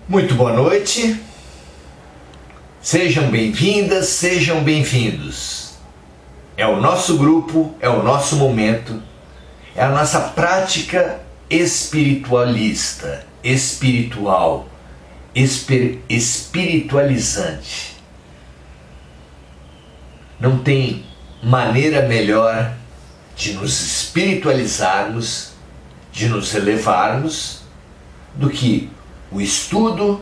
Muito boa noite, sejam bem-vindas, sejam bem-vindos. É o nosso grupo, é o nosso momento, é a nossa prática espiritualista, espiritual, espiritualizante. Não tem maneira melhor de nos espiritualizarmos, de nos elevarmos, do que o estudo,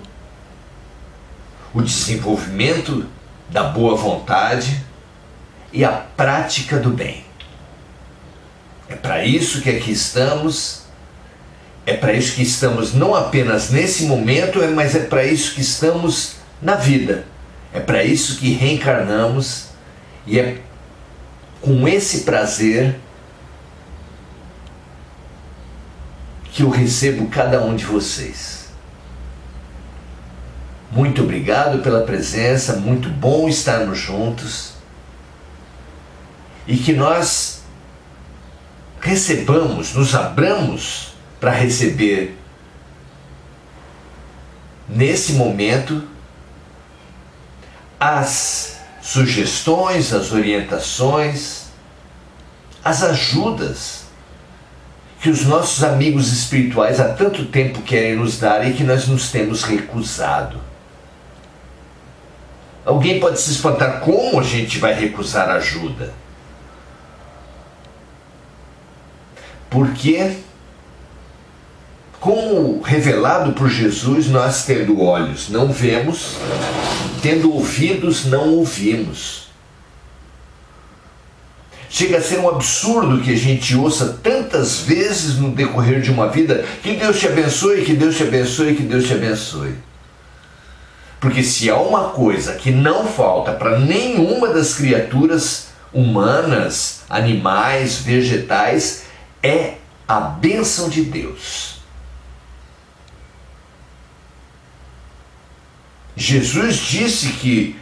o desenvolvimento da boa vontade e a prática do bem. É para isso que aqui estamos, é para isso que estamos não apenas nesse momento, mas é para isso que estamos na vida. É para isso que reencarnamos e é com esse prazer que eu recebo cada um de vocês. Muito obrigado pela presença, muito bom estarmos juntos e que nós recebamos, nos abramos para receber nesse momento as sugestões, as orientações, as ajudas que os nossos amigos espirituais há tanto tempo querem nos dar e que nós nos temos recusado. Alguém pode se espantar, como a gente vai recusar ajuda? Porque, como revelado por Jesus, nós tendo olhos não vemos, tendo ouvidos não ouvimos. Chega a ser um absurdo que a gente ouça tantas vezes no decorrer de uma vida: que Deus te abençoe, que Deus te abençoe, que Deus te abençoe. Porque se há uma coisa que não falta para nenhuma das criaturas humanas, animais, vegetais, é a bênção de Deus. Jesus disse que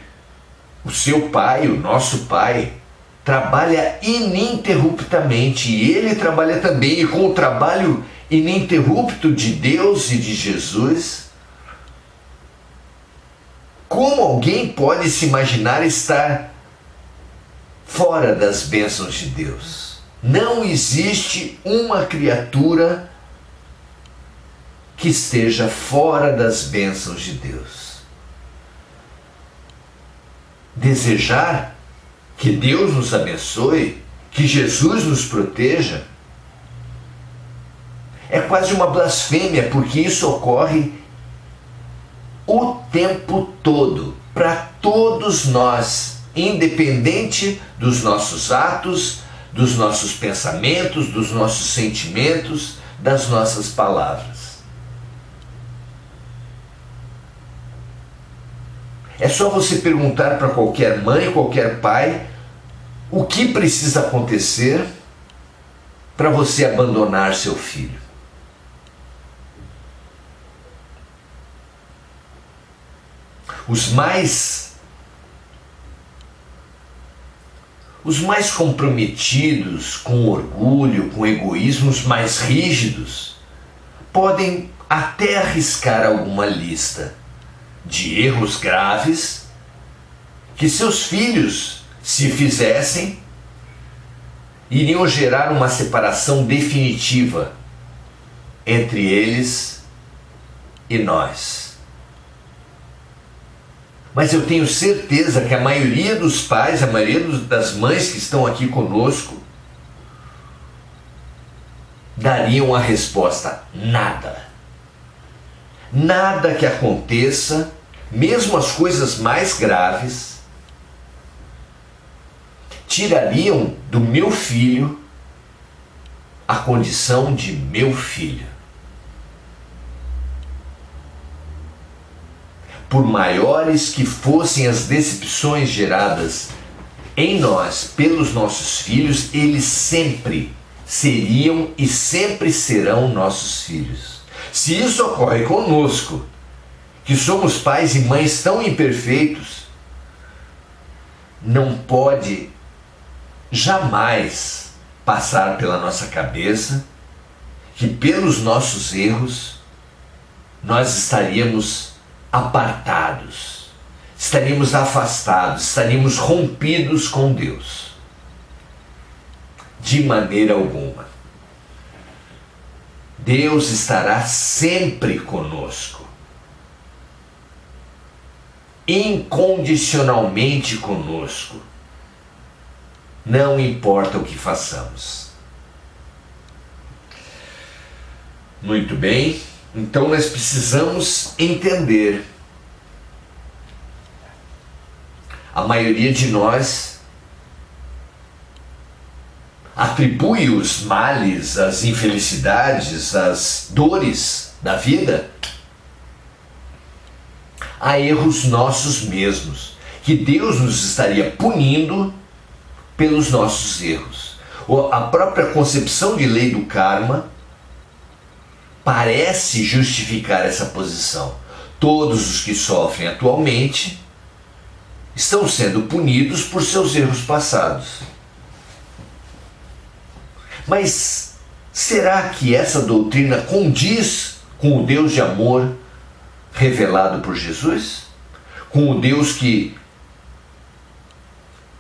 o seu Pai, o nosso Pai, trabalha ininterruptamente, e Ele trabalha também, e com o trabalho ininterrupto de Deus e de Jesus, como alguém pode se imaginar estar fora das bênçãos de Deus? Não existe uma criatura que esteja fora das bênçãos de Deus. Desejar que Deus nos abençoe, que Jesus nos proteja, é quase uma blasfêmia, porque isso ocorre o tempo todo, para todos nós, independente dos nossos atos, dos nossos pensamentos, dos nossos sentimentos, das nossas palavras. É só você perguntar para qualquer mãe, qualquer pai, o que precisa acontecer para você abandonar seu filho. Os mais comprometidos com orgulho, com egoísmo, os mais rígidos, podem até arriscar alguma lista de erros graves que seus filhos, se fizessem, iriam gerar uma separação definitiva entre eles e nós. Mas eu tenho certeza que a maioria dos pais, a maioria das mães que estão aqui conosco, dariam a resposta: nada. Nada que aconteça, mesmo as coisas mais graves, tirariam do meu filho a condição de meu filho. Por maiores que fossem as decepções geradas em nós pelos nossos filhos, eles sempre seriam e sempre serão nossos filhos. Se isso ocorre conosco, que somos pais e mães tão imperfeitos, não pode jamais passar pela nossa cabeça que pelos nossos erros nós estaríamos apartados, estaríamos afastados, estaríamos rompidos com Deus. De maneira alguma. Deus estará sempre conosco, incondicionalmente conosco, não importa o que façamos. Muito bem, então nós precisamos entender. A maioria de nós atribui os males, as infelicidades, as dores da vida a erros nossos mesmos, que Deus nos estaria punindo pelos nossos erros. A própria concepção de lei do karma parece justificar essa posição. Todos os que sofrem atualmente estão sendo punidos por seus erros passados. Mas será que essa doutrina condiz com o Deus de amor revelado por Jesus? Com o Deus que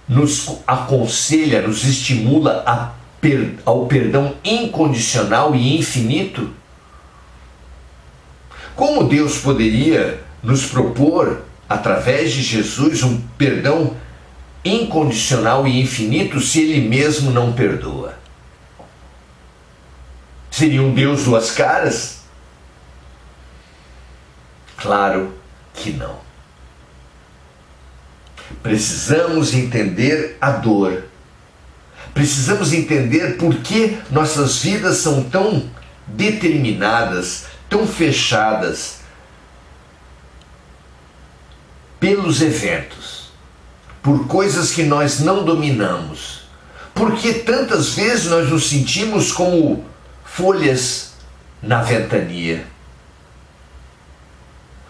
nos aconselha, nos estimula ao perdão incondicional e infinito? Como Deus poderia nos propor, através de Jesus, um perdão incondicional e infinito se Ele mesmo não perdoa? Seria um Deus duas caras? Claro que não. Precisamos entender a dor. Precisamos entender por que nossas vidas são tão determinadas, tão fechadas pelos eventos, por coisas que nós não dominamos. Por que tantas vezes nós nos sentimos como folhas na ventania,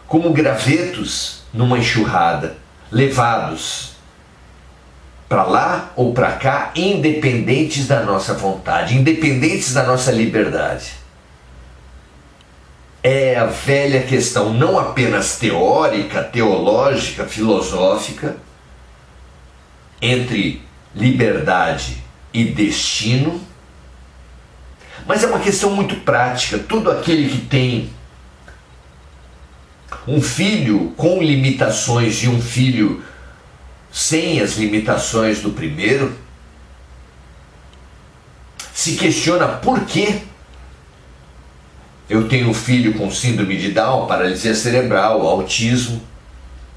como gravetos numa enxurrada, levados para lá ou para cá, independentes da nossa vontade, independentes da nossa liberdade. É a velha questão, não apenas teórica, teológica, filosófica, entre liberdade e destino, mas é uma questão muito prática. Todo aquele que tem um filho com limitações e um filho sem as limitações do primeiro, se questiona por que eu tenho um filho com síndrome de Down, paralisia cerebral, autismo,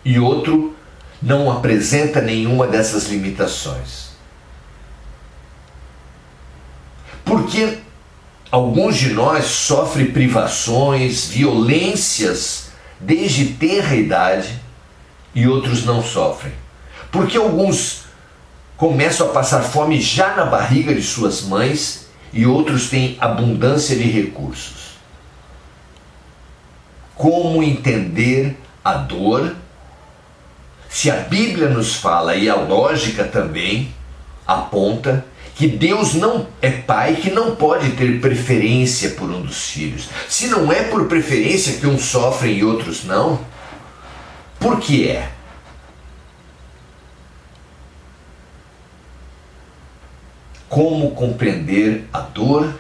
e outro não apresenta nenhuma dessas limitações. Porque alguns de nós sofrem privações, violências desde tenra idade e outros não sofrem. Porque alguns começam a passar fome já na barriga de suas mães e outros têm abundância de recursos. Como entender a dor, se a Bíblia nos fala, e a lógica também aponta, que Deus não é pai que não pode ter preferência por um dos filhos. Se não é por preferência que uns sofrem e outros não, por que é? Como compreender a dor?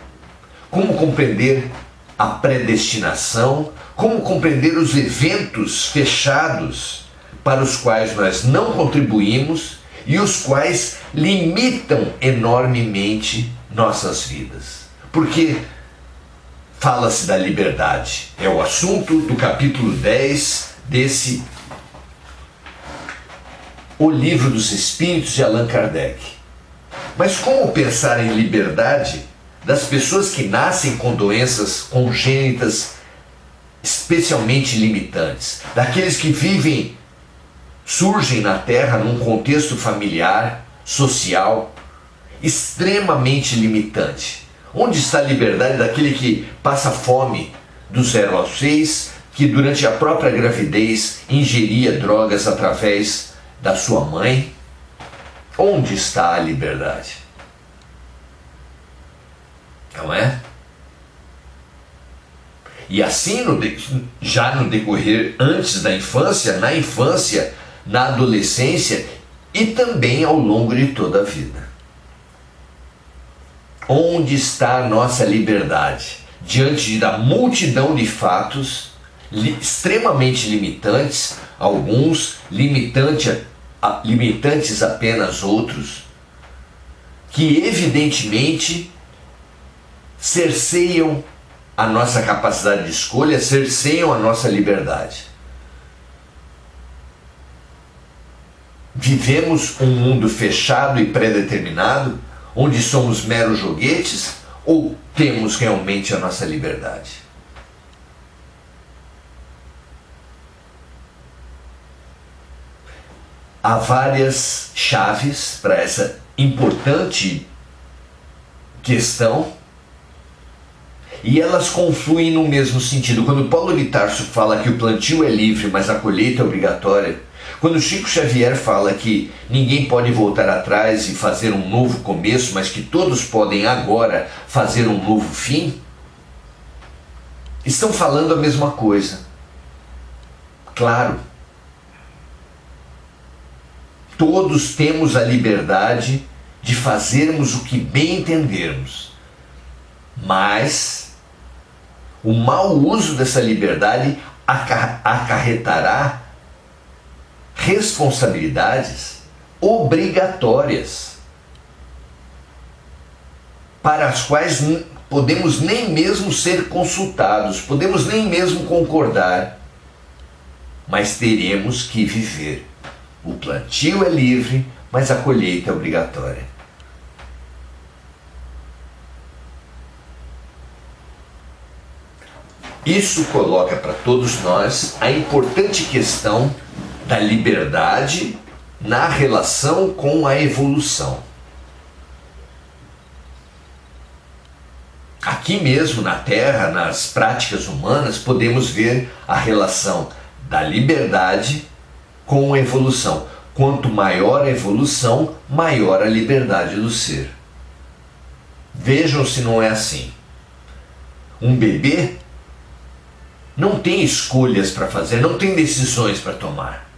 Como compreender a predestinação? Como compreender os eventos fechados para os quais nós não contribuímos e os quais limitam enormemente nossas vidas? Porque fala-se da liberdade. É o assunto do capítulo 10 desse O Livro dos Espíritos de Allan Kardec. Mas como pensar em liberdade das pessoas que nascem com doenças congênitas especialmente limitantes, daqueles que surgem na Terra num contexto familiar, social, extremamente limitante? Onde está a liberdade daquele que passa fome do 0 aos 6, que durante a própria gravidez ingeria drogas através da sua mãe? Onde está a liberdade? Não é? E assim, já no decorrer antes da infância, na adolescência e também ao longo de toda a vida. Onde está a nossa liberdade? Diante da multidão de fatos extremamente limitantes, alguns limitantes apenas, outros, que evidentemente cerceiam a nossa capacidade de escolha, cerceiam a nossa liberdade. Vivemos um mundo fechado e pré-determinado, onde somos meros joguetes, ou temos realmente a nossa liberdade? Há várias chaves para essa importante questão e elas confluem no mesmo sentido. Quando Paulo de Tarso fala que o plantio é livre, mas a colheita é obrigatória, quando Chico Xavier fala que ninguém pode voltar atrás e fazer um novo começo, mas que todos podem agora fazer um novo fim, estão falando a mesma coisa. Claro, todos temos a liberdade de fazermos o que bem entendermos, mas o mau uso dessa liberdade acarretará responsabilidades obrigatórias, para as quais podemos nem mesmo ser consultados, podemos nem mesmo concordar, mas teremos que viver. O plantio é livre, mas a colheita é obrigatória. Isso coloca para todos nós a importante questão da liberdade na relação com a evolução. Aqui mesmo na Terra, nas práticas humanas, podemos ver a relação da liberdade com a evolução. Quanto maior a evolução, maior a liberdade do ser. Vejam se não é assim. Um bebê não tem escolhas para fazer, não tem decisões para tomar.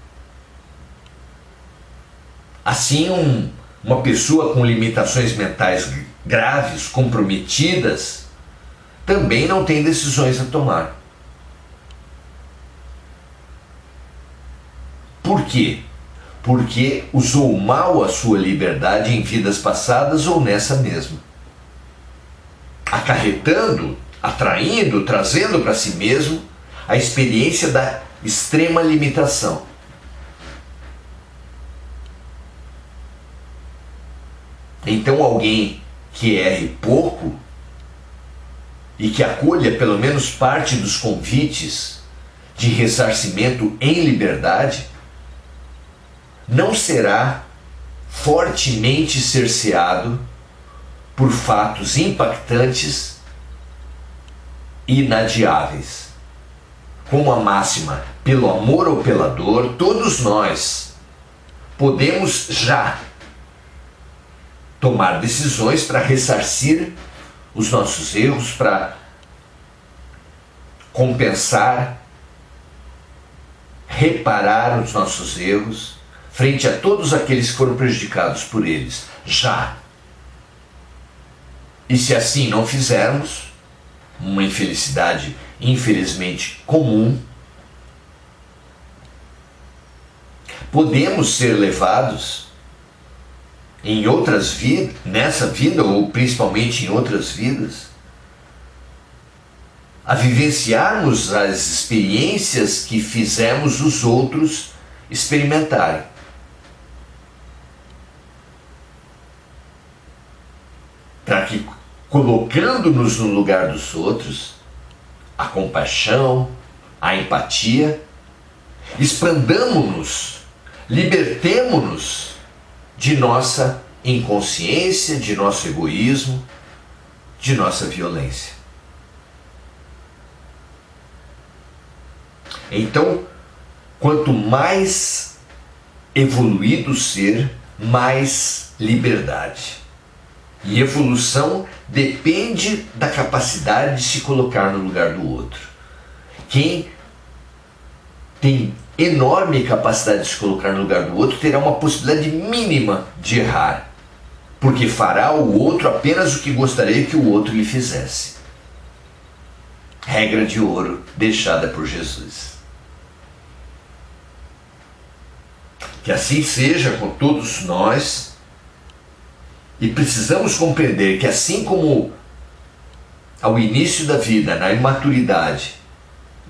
Assim, uma pessoa com limitações mentais graves, comprometidas, também não tem decisões a tomar. Por quê? Porque usou mal a sua liberdade em vidas passadas ou nessa mesma, acarretando, atraindo, trazendo para si mesmo a experiência da extrema limitação. Então alguém que erre pouco e que acolha pelo menos parte dos convites de ressarcimento em liberdade, não será fortemente cerceado por fatos impactantes e inadiáveis. Como a máxima, pelo amor ou pela dor, todos nós podemos já tomar decisões para ressarcir os nossos erros, para compensar, reparar os nossos erros, frente a todos aqueles que foram prejudicados por eles, já. E se assim não fizermos, uma infelicidade infelizmente comum, podemos ser levados em outras vidas, nessa vida ou principalmente em outras vidas, a vivenciarmos as experiências que fizemos os outros experimentarem. Para que, colocando-nos no lugar dos outros, a compaixão, a empatia, expandamos-nos, libertemo-nos de nossa inconsciência, de nosso egoísmo, de nossa violência. Então, quanto mais evoluído o ser, mais liberdade. E evolução depende da capacidade de se colocar no lugar do outro. Quem tem enorme capacidade de se colocar no lugar do outro terá uma possibilidade mínima de errar, porque fará ao outro apenas o que gostaria que o outro lhe fizesse. Regra de ouro deixada por Jesus. Que assim seja com todos nós, e precisamos compreender que assim como ao início da vida, na imaturidade,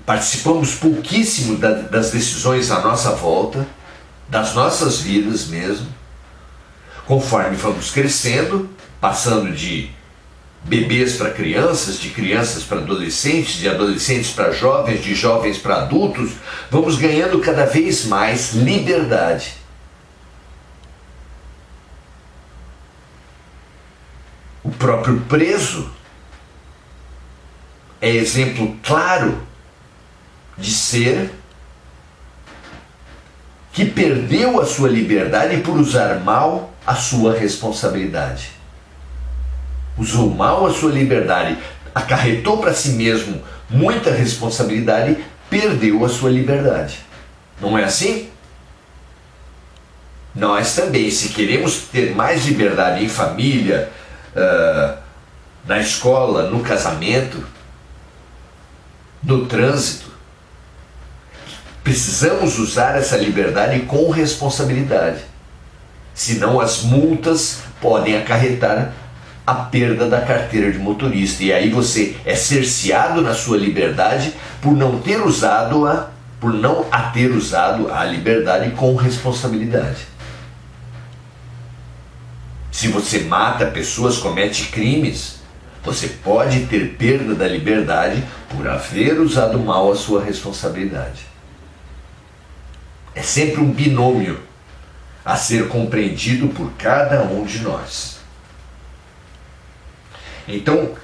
participamos pouquíssimo das decisões à nossa volta, das nossas vidas mesmo, conforme vamos crescendo, passando de bebês para crianças, de crianças para adolescentes, de adolescentes para jovens, de jovens para adultos, vamos ganhando cada vez mais liberdade. O próprio preso é exemplo claro de ser que perdeu a sua liberdade por usar mal a sua responsabilidade. Usou mal a sua liberdade, acarretou para si mesmo muita responsabilidade, perdeu a sua liberdade. Não é assim? Nós também, se queremos ter mais liberdade em família, na escola, no casamento, no trânsito, precisamos usar essa liberdade com responsabilidade. Senão as multas podem acarretar a perda da carteira de motorista. E aí você é cerceado na sua liberdade por não ter usado a liberdade com responsabilidade. Se você mata pessoas, comete crimes, você pode ter perda da liberdade por haver usado mal a sua responsabilidade. É sempre um binômio a ser compreendido por cada um de nós. Então,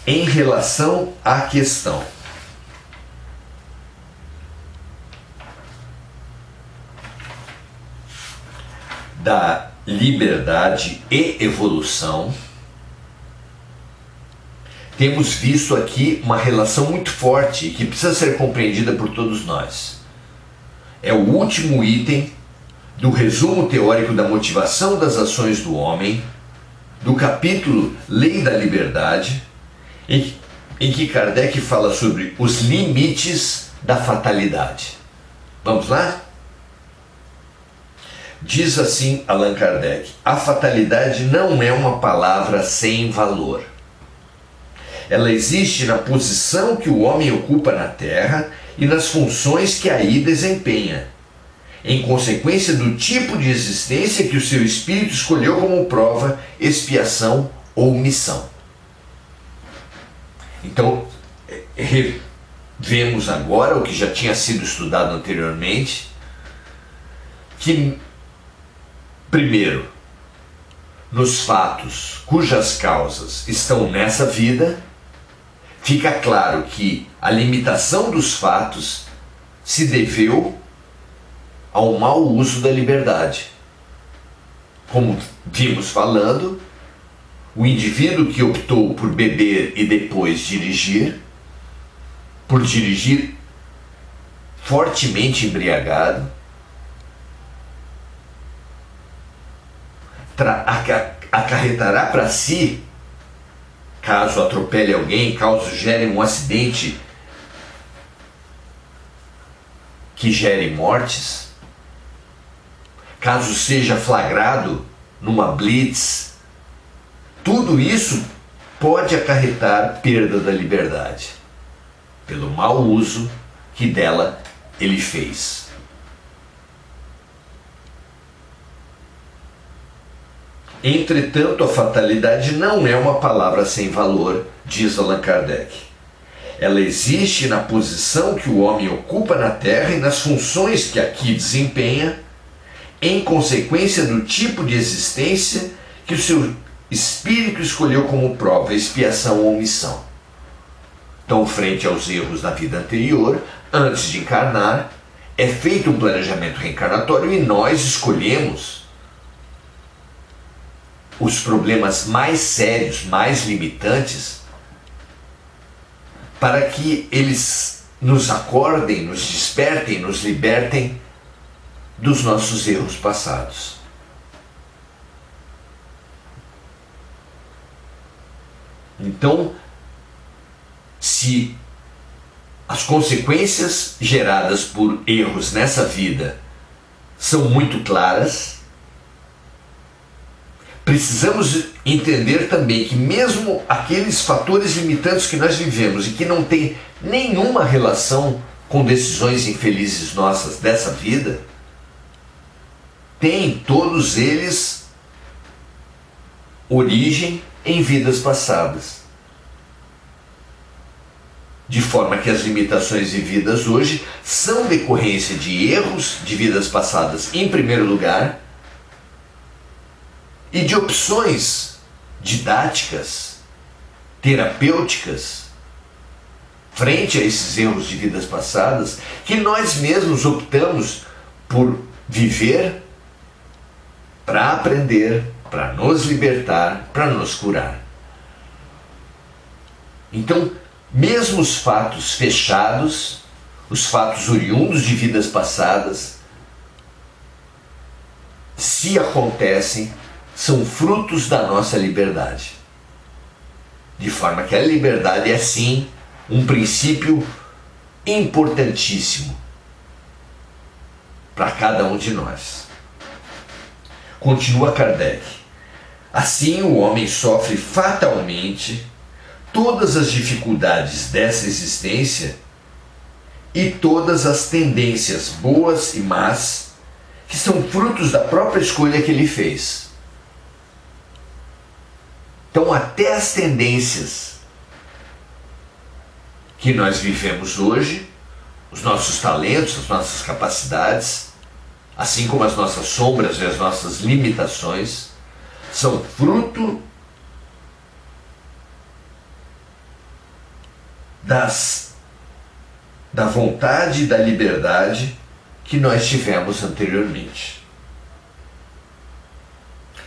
em relação à questão da liberdade e evolução, temos visto aqui uma relação muito forte que precisa ser compreendida por todos nós. É o último item do resumo teórico da motivação das ações do homem, do capítulo Lei da Liberdade, em que Kardec fala sobre os limites da fatalidade. Vamos lá? Diz assim Allan Kardec: a fatalidade não é uma palavra sem valor. Ela existe na posição que o homem ocupa na Terra e nas funções que aí desempenha, em consequência do tipo de existência que o seu espírito escolheu como prova, expiação ou missão. Então, vemos agora o que já tinha sido estudado anteriormente, que, primeiro, nos fatos cujas causas estão nessa vida, fica claro que a limitação dos fatos se deveu ao mau uso da liberdade. Como vimos falando, o indivíduo que optou por beber e depois dirigir, por dirigir fortemente embriagado, acarretará para si, caso atropele alguém, caso gere um acidente que gere mortes, caso seja flagrado numa blitz, tudo isso pode acarretar perda da liberdade, pelo mau uso que dela ele fez. Entretanto, a fatalidade não é uma palavra sem valor, diz Allan Kardec. Ela existe na posição que o homem ocupa na Terra e nas funções que aqui desempenha, em consequência do tipo de existência que o seu espírito escolheu como prova, expiação ou missão. Então, frente aos erros da vida anterior, antes de encarnar, é feito um planejamento reencarnatório e nós escolhemos os problemas mais sérios, mais limitantes, para que eles nos acordem, nos despertem, nos libertem dos nossos erros passados. Então, se as consequências geradas por erros nessa vida são muito claras, precisamos entender também que mesmo aqueles fatores limitantes que nós vivemos e que não têm nenhuma relação com decisões infelizes nossas dessa vida, têm todos eles origem em vidas passadas. De forma que as limitações vividas hoje são decorrência de erros de vidas passadas em primeiro lugar e de opções didáticas, terapêuticas, frente a esses erros de vidas passadas, que nós mesmos optamos por viver para aprender, para nos libertar, para nos curar. Então, mesmo os fatos fechados, os fatos oriundos de vidas passadas, se acontecem, são frutos da nossa liberdade. De forma que a liberdade é sim um princípio importantíssimo para cada um de nós. Continua Kardec. Assim o homem sofre fatalmente todas as dificuldades dessa existência e todas as tendências boas e más que são frutos da própria escolha que ele fez. Então, até as tendências que nós vivemos hoje, os nossos talentos, as nossas capacidades, assim como as nossas sombras e as nossas limitações, são fruto da vontade e da liberdade que nós tivemos anteriormente.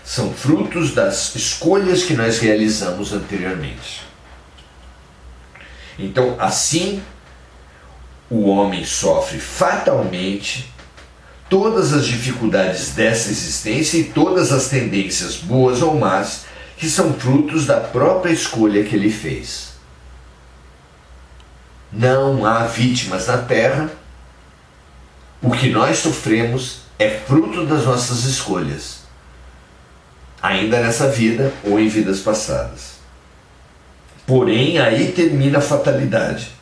São frutos das escolhas que nós realizamos anteriormente. Então, assim, o homem sofre fatalmente todas as dificuldades dessa existência e todas as tendências boas ou más que são frutos da própria escolha que ele fez. Não há vítimas na Terra. O que nós sofremos é fruto das nossas escolhas, ainda nessa vida ou em vidas passadas. Porém, aí termina a fatalidade,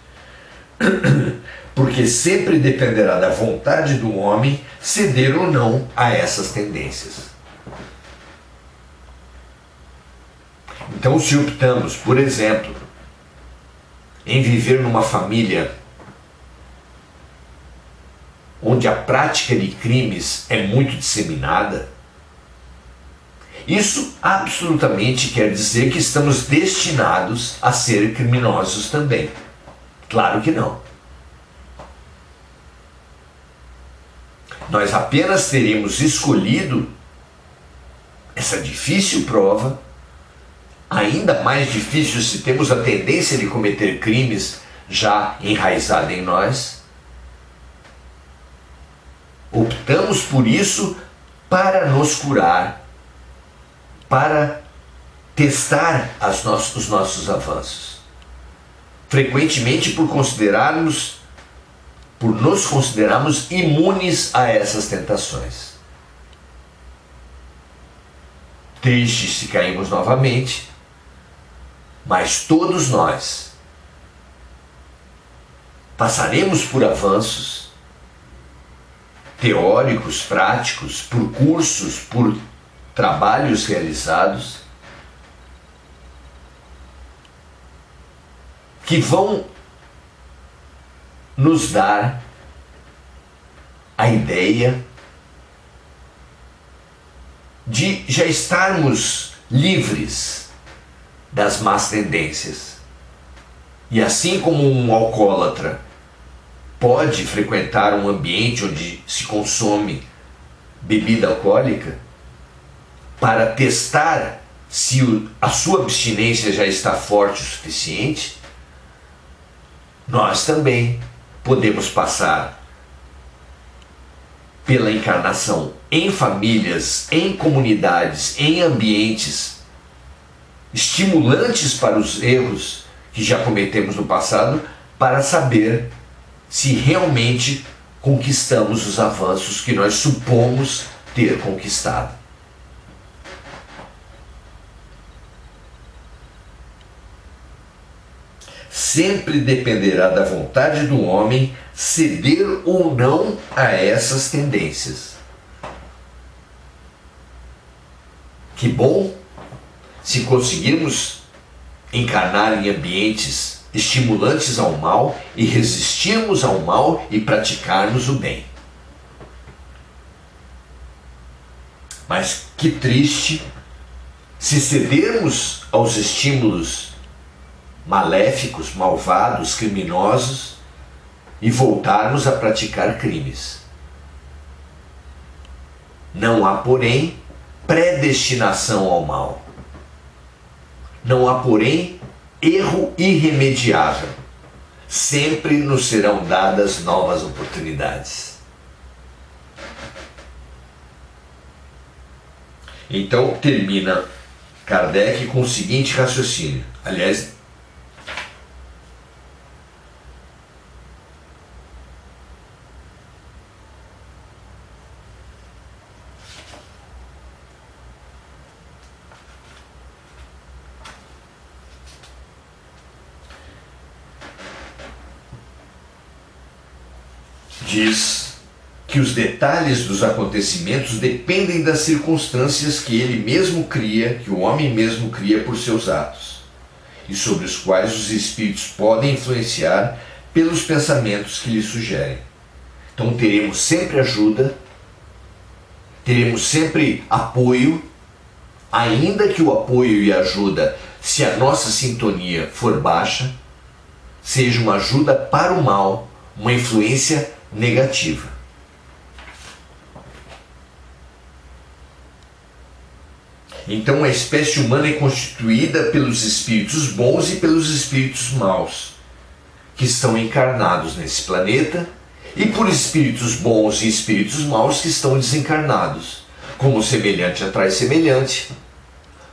porque sempre dependerá da vontade do homem ceder ou não a essas tendências. Então, se optamos, por exemplo, em viver numa família onde a prática de crimes é muito disseminada, isso absolutamente quer dizer que estamos destinados a ser criminosos também. Claro que não. Nós apenas teremos escolhido essa difícil prova, ainda mais difícil se temos a tendência de cometer crimes já enraizada em nós. Optamos por isso para nos curar, para testar os nossos avanços. Frequentemente por nos considerarmos imunes a essas tentações. Triste se caímos novamente, mas todos nós passaremos por avanços teóricos, práticos, por cursos, por trabalhos realizados, que vão nos dar a ideia de já estarmos livres das más tendências. E assim como um alcoólatra pode frequentar um ambiente onde se consome bebida alcoólica para testar se a sua abstinência já está forte o suficiente, nós também podemos passar pela encarnação em famílias, em comunidades, em ambientes estimulantes para os erros que já cometemos no passado, para saber se realmente conquistamos os avanços que nós supomos ter conquistado. Sempre dependerá da vontade do homem ceder ou não a essas tendências. Que bom se conseguirmos encarnar em ambientes estimulantes ao mal e resistirmos ao mal e praticarmos o bem. Mas que triste se cedermos aos estímulos maléficos, malvados, criminosos e voltarmos a praticar crimes. Não há, porém, predestinação ao mal. Não há, porém, erro irremediável. Sempre nos serão dadas novas oportunidades. Então termina Kardec com o seguinte raciocínio. Aliás, diz que os detalhes dos acontecimentos dependem das circunstâncias que ele mesmo cria, que o homem mesmo cria por seus atos, e sobre os quais os espíritos podem influenciar pelos pensamentos que lhe sugerem. Então teremos sempre ajuda, teremos sempre apoio, ainda que o apoio e a ajuda, se a nossa sintonia for baixa, seja uma ajuda para o mal, uma influência negativa. Então a espécie humana é constituída pelos espíritos bons e pelos espíritos maus, que estão encarnados nesse planeta, e por espíritos bons e espíritos maus que estão desencarnados. Como semelhante atrai semelhante,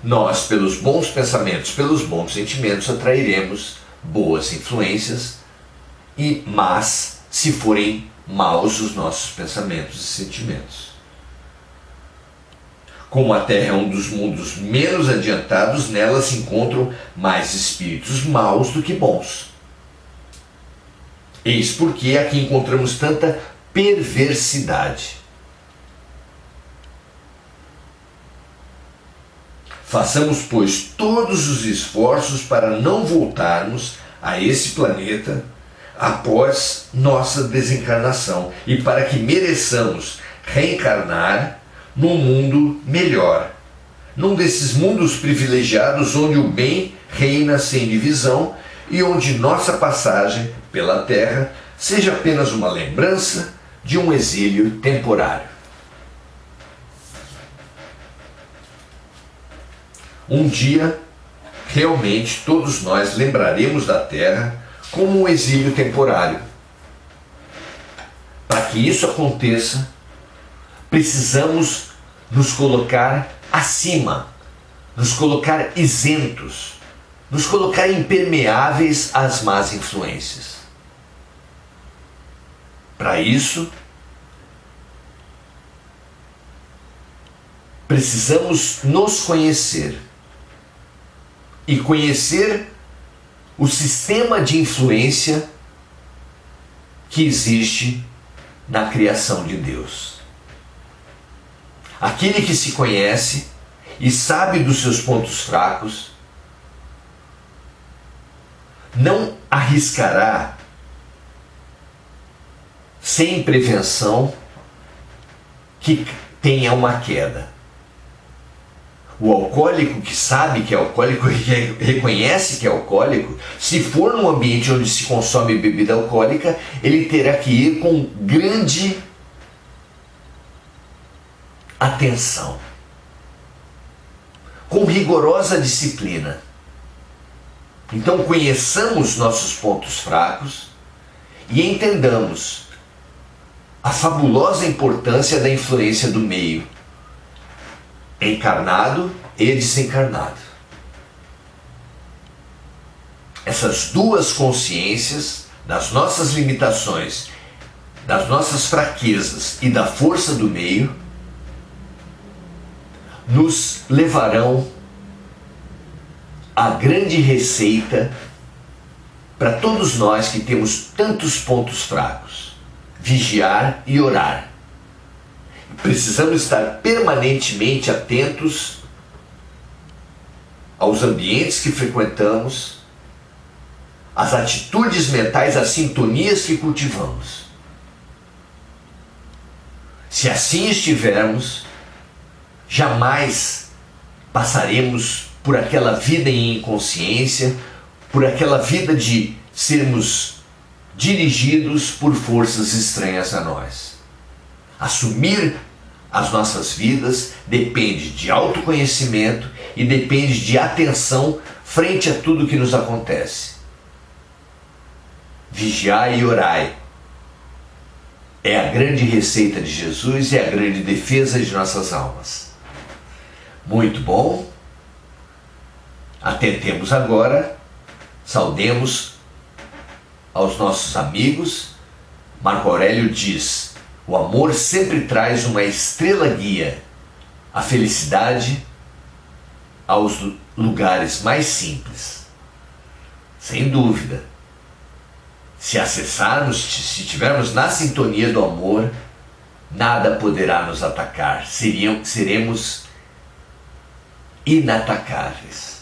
nós, pelos bons pensamentos, pelos bons sentimentos, atrairemos boas influências, e mas se forem maus os nossos pensamentos e sentimentos. Como a Terra é um dos mundos menos adiantados, nela se encontram mais espíritos maus do que bons. Eis porque aqui encontramos tanta perversidade. Façamos, pois, todos os esforços para não voltarmos a esse planeta após nossa desencarnação e para que mereçamos reencarnar num mundo melhor, num desses mundos privilegiados onde o bem reina sem divisão e onde nossa passagem pela Terra seja apenas uma lembrança de um exílio temporário. Um dia, realmente, todos nós lembraremos da Terra como um exílio temporário. Para que isso aconteça, precisamos nos colocar acima, nos colocar isentos, nos colocar impermeáveis às más influências. Para isso, precisamos nos conhecer e conhecer o sistema de influência que existe na criação de Deus. Aquele que se conhece e sabe dos seus pontos fracos não arriscará sem prevenção que tenha uma queda. O alcoólico que sabe que é alcoólico e reconhece que é alcoólico, se for num ambiente onde se consome bebida alcoólica, ele terá que ir com grande atenção, com rigorosa disciplina. Então conheçamos nossos pontos fracos e entendamos a fabulosa importância da influência do meio, encarnado e desencarnado. Essas duas consciências das nossas limitações, das nossas fraquezas e da força do meio nos levarão à grande receita para todos nós que temos tantos pontos fracos: vigiar e orar. Precisamos estar permanentemente atentos aos ambientes que frequentamos, às atitudes mentais, às sintonias que cultivamos. Se assim estivermos, jamais passaremos por aquela vida em inconsciência, por aquela vida de sermos dirigidos por forças estranhas a nós. Assumir as nossas vidas depende de autoconhecimento e depende de atenção frente a tudo que nos acontece. Vigiai e orai é a grande receita de Jesus e a grande defesa de nossas almas. Muito bom. Atentemos agora, saudemos aos nossos amigos. Marco Aurélio diz: o amor sempre traz uma estrela guia, a felicidade aos lugares mais simples. Sem dúvida, se acessarmos, se estivermos na sintonia do amor, nada poderá nos atacar, seremos inatacáveis.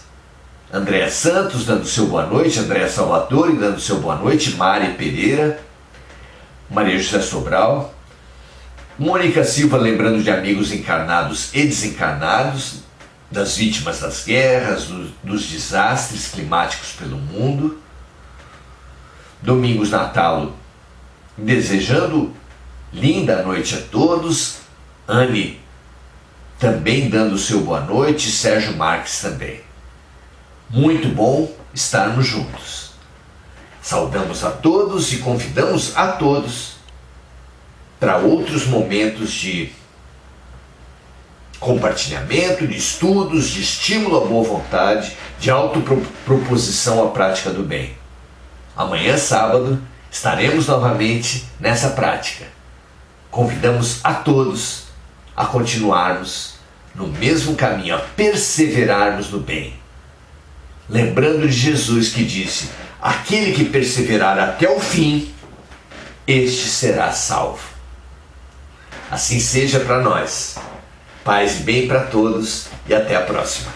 Andréa Santos dando seu boa noite, Andréa Salvatore dando seu boa noite, Mari Pereira, Maria José Sobral, Mônica Silva lembrando de amigos encarnados e desencarnados, das vítimas das guerras, dos desastres climáticos pelo mundo. Domingos Natalo desejando linda noite a todos, Anne também dando seu boa noite, Sérgio Marques também. Muito bom estarmos juntos. Saudamos a todos e convidamos a todos para outros momentos de compartilhamento, de estudos, de estímulo à boa vontade, de autoproposição à prática do bem. Amanhã, sábado, estaremos novamente nessa prática. Convidamos a todos a continuarmos no mesmo caminho, a perseverarmos no bem. Lembrando de Jesus que disse: aquele que perseverar até o fim, este será salvo. Assim seja para nós. Paz e bem para todos e até a próxima.